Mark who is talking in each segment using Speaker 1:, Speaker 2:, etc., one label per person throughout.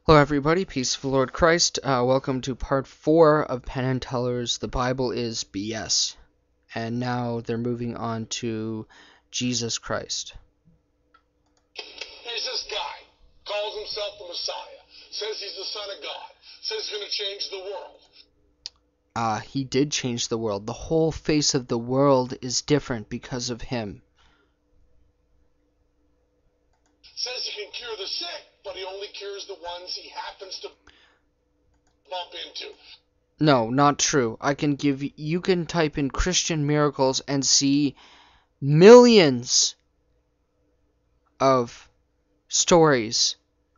Speaker 1: Hello everybody, peace of the Lord Christ. Welcome to part 4 of Penn and Teller's The Bible is BS. And now they're moving on to Jesus Christ.
Speaker 2: Here's this guy, calls himself the Messiah, says he's the Son of God, says he's going to change the world.
Speaker 1: He did change the world. The whole face of the world is different because of him.
Speaker 2: Says he can cure the sick, but he only cures the ones he happens to bump into.
Speaker 1: No, not true. You can type in Christian miracles and see millions of stories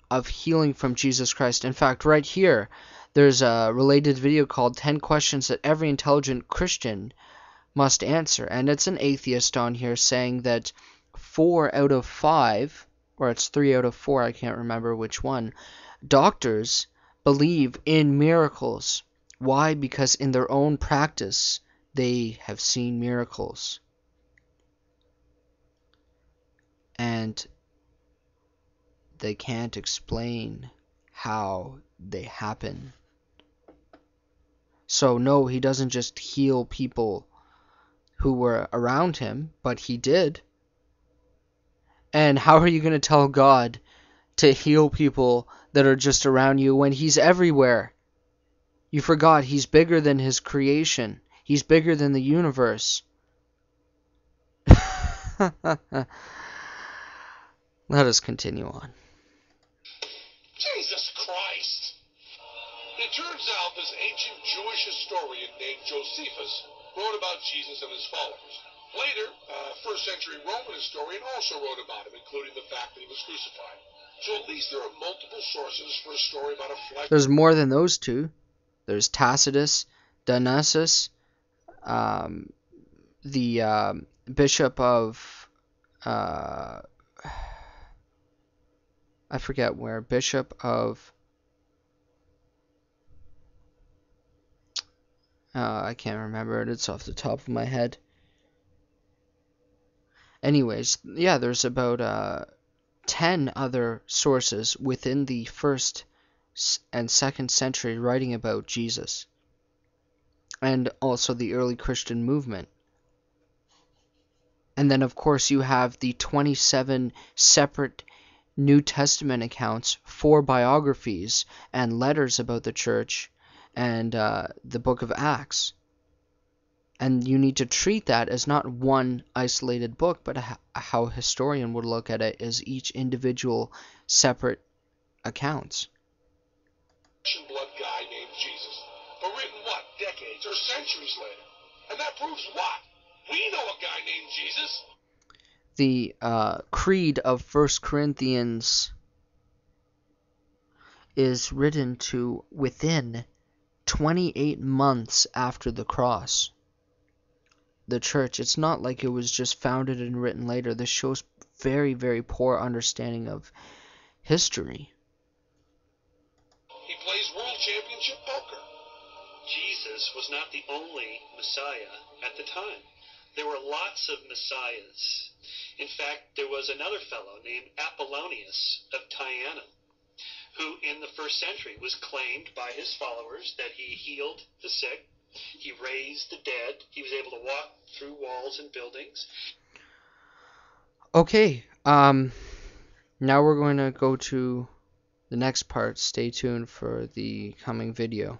Speaker 1: of healing from Jesus Christ. In fact, right here, there's a related video called 10 Questions That Every Intelligent Christian Must Answer. And it's an atheist on here saying that 4 out of 5, or it's 3 out of 4, I can't remember which one, doctors believe in miracles. Why? Because in their own practice, they have seen miracles. And they can't explain how they happen. So no, he doesn't just heal people who were around him, but he did. And how are you going to tell God to heal people that are just around you when he's everywhere? You forgot he's bigger than his creation. He's bigger than the universe. Let us continue on.
Speaker 2: Jesus Christ! It turns out this ancient Jewish historian named Josephus wrote about Jesus and his followers. Later, a first-century Roman historian also wrote about him, including the fact that he was crucified. So at least there are multiple sources for a story about a flesh.
Speaker 1: There's more than those two. There's Tacitus, Dionysius, the bishop of, I forget where, bishop of, I can't remember it, it's off the top of my head. Anyways, yeah, there's about 10 other sources within the 1st and 2nd century writing about Jesus. And also the early Christian movement. And then, of course, you have the 27 separate New Testament accounts, 4 biographies, and letters about the church, and the book of Acts. And you need to treat that as not one isolated book, but how a historian would look at it as each individual separate accounts.
Speaker 2: Blood guy named Jesus, but written what, decades or centuries later? And that proves what? We know a guy named Jesus.
Speaker 1: The creed of 1 Corinthians is written to within 28 months after the cross. The church, it's not like it was just founded and written later. This shows very, very poor understanding of history.
Speaker 2: He plays World Championship poker.
Speaker 3: Jesus was not the only Messiah at the time. There were lots of Messiahs. In fact, there was another fellow named Apollonius of Tyana, who in the 1st century was claimed by his followers that he healed the sick, he raised the dead, he was able to walk through walls and buildings.
Speaker 1: Okay, now we're going to go to the next part. Stay tuned for the coming video.